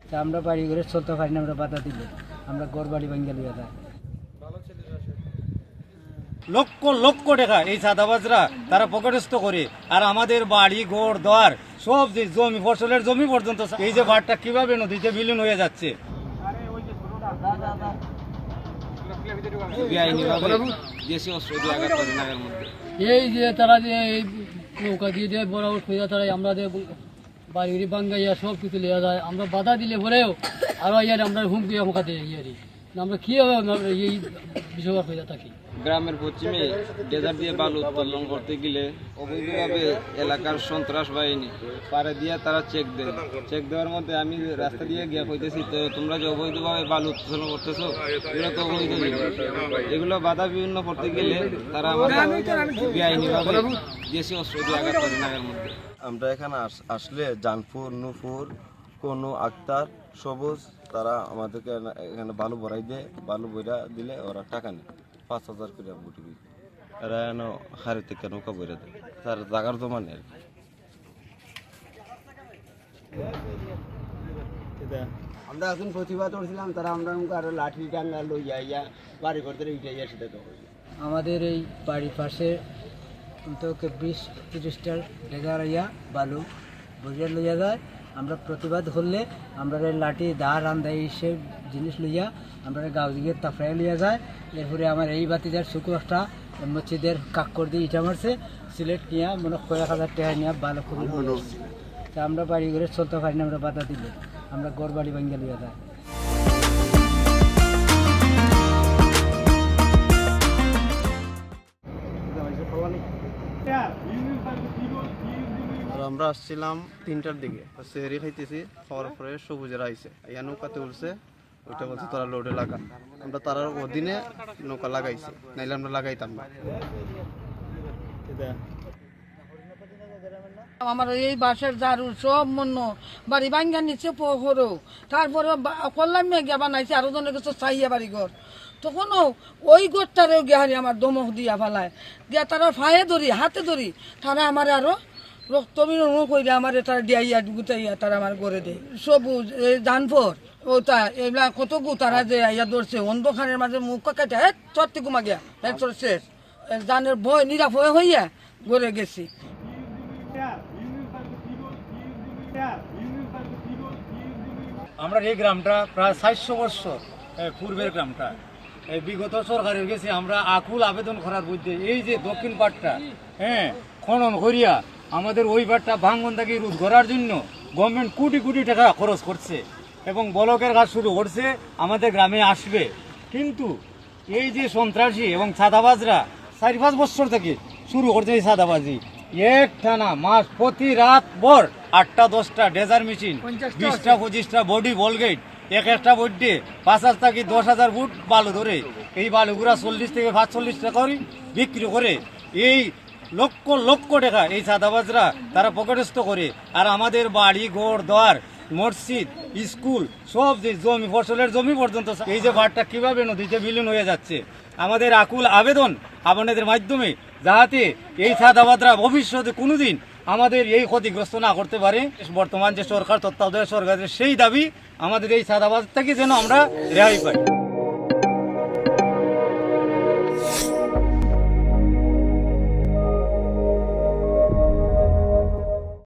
তা আমরা বাড়ি ঘরে চলতে পারি না, আমরা বাধা দিলে আমরা ঘর বাড়ি ভাঙ্গা লিয়া যায়। লক্ষ লক্ষ টাকা এই চাঁদাবাজরা তারা পকেটস্থ করে, আর আমাদের বাড়ি ঘর দোয়ার সব যে জমি ফসলের জমি পর্যন্ত এই যে বাড়টা কিভাবে নদীতে বিলীন হয়ে যাচ্ছে। এই যে তারা যে এই নৌকা দিয়ে দিয়ে বড় উঠে তারা আমরা যে বাড়ি বাঙ্গাইয়া সব কিছু লিয়া যায়, আমরা বাধা দিলে পরেও আরো ইয়ার আমরা হুমকি আমাকে দিয়ে ইয়ারি আমরা কীভাবে এই বিষয় হয়ে থাকি। গ্রামের পশ্চিমে ডেজার দিয়ে বালু উত্তোলন করতে গেলে অবৈধভাবে এলাকার সন্ত্রাস বাহিনী পাড়ে দিয়ে তারা চেক দেওয়ার মধ্যে আমি রাস্তা দিয়ে গিয়ে কইতেছি, তো তোমরা যে অবৈধভাবে বালু উত্তোলন করতেছো এগুলো তো অবৈধ জিনিস, এগুলো বাধা বিভিন্ন করতে গেলে তারা আমাদের বেআইনিভাবে দেশি অস্ত্র দিয়ে আঘাত করে নাগের মধ্যে। আমরা এখানে আসলে জানপুর, নূপুর, কোনো আক্তার, সবুজ তারা আমাদেরকে এখানে বালু ভরাই দেয়। বালু বইরা দিলে ওরা টাকা নেয় 5,000 করে বুটি। এরা যেন হারে থেকে নৌকা বইরা দেয়, তার জাগার জমা নেয়। আমরা এখন প্রতিবাদ করছিলাম, তারা আমরা আরো লাঠি ডাঙ্গা লইয়া ইয়া বাড়ি করতে উঠাইয়া সেটা তো আমাদের এই বাড়ির পাশে অন্তত 20-30টার ডেগার ইয়া বালু বইয়া লইয়া যায়। আমরা প্রতিবাদ করলে আমরা লাঠি দা রান্দা এইসব জিনিস লইয়া আমরা গাঁও দিকে তাফরাই লইয়া যায়। এরপরে আমার এই বাতিদার শুকু একটা মসজিদের কাক্কর দিয়ে ইটা মারছে, সিলেট নিয়ে মনে কয়েক হাজার টাকা নিয়ে ভালো করে তা আমরা বাড়ি ঘরে চলতে পারি না, আমরা বাধা দিলে আমরা ঘর বাড়ি ভাঙ্গা লইয়া যায়। আমরা আসছিলাম 3টার দিকে, সেহরি খাইতেছি, খাওয়ার পরে সবুজেরা আইছে, ইয়া নৌকাতে উঠছে, ওইটা বলছে তোরা লোডে লাগা। আমরা তার অধীনে নৌকা লাগাইছি, নাইলে আমরা লাগাইতাম না। আমার এই বাসের ঝাড়ু সব মন্য বাড়ি ভাঙ্গা নিচে পোহরও, তারপরে করলাম গিয়া বানাইছে আরো জনের কাছে চাইয়া বাড়ি ঘর, তখনও ওই ঘরটারেও গিয়াহারি আমার দমক দিয়া ফেলায় দিয়া তারা ফায়ে ধরি হাতে ধরি, তারা আমার আরো রক্ত বিরোধ করে আমার তারা ডিয়াইয়া গুতাইয়া তারা আমার ঘরে দেয়। সবুজ এই জানফর ওটা এগুলা কত গু তারা যে আইয়া ধরছে অন্ধকারের মাঝে মুখ কাটা চটতে ঘুমা গিয়া শেষ জানের ভয় নিরাপয় হইয়া ঘরে গেছি। আমরা এই গ্রামটা প্রায় 400 বছর পূর্বের গ্রামটা, এই বিগত সরকারের গেছে আমরা আকুল আবেদন করার মধ্যে এই যে দক্ষিণ পাটটা খনন করিয়া আমাদের ওই পাটটা ভাঙ্গন থেকে রোধ করার জন্য গভর্নমেন্ট কোটি কোটি টাকা খরচ করছে এবং ব্লকের কাজ শুরু করছে, আমাদের গ্রামে আসবে। কিন্তু এই যে সন্ত্রাসী এবং চাঁদাবাজরা 4-5 বছর থেকে শুরু করছে এই চাঁদাবাজি, এক টানা মাস প্রতি রাত ভর 8টা-10টা ডেজার মেশিন, 20টা-25টা বডি বলগেট, একটা বড্ডে 5,000 থেকে 10,000 ফুট বালু ধরে এই বালুগুলা 40 থেকে 45 টাকা করে বিক্রি করে এই লক্ষ লক্ষ টাকা এই চাঁদাবাজরা তারা পকেটস্থ করে, আর আমাদের বাড়ি ঘর দোয়ার মসজিদ স্কুল সব যে জমি ফসলের জমি পর্যন্ত এই যে বাড়টা কিভাবে নদীতে বিলীন হয়ে যাচ্ছে। আমাদের আকুল আবেদন আপনাদের মাধ্যমে যাতে এই চাঁদাবাজরা ভবিষ্যতে কোনোদিন আমাদের এই ক্ষতিগ্রস্ত না করতে পারে। বর্তমান যে সরকার তত্ত্বাবধায়ক সরকারের সেই দাবি আমাদের এই চাঁদাবাজ থেকে যেন আমরা রেহাই পাই।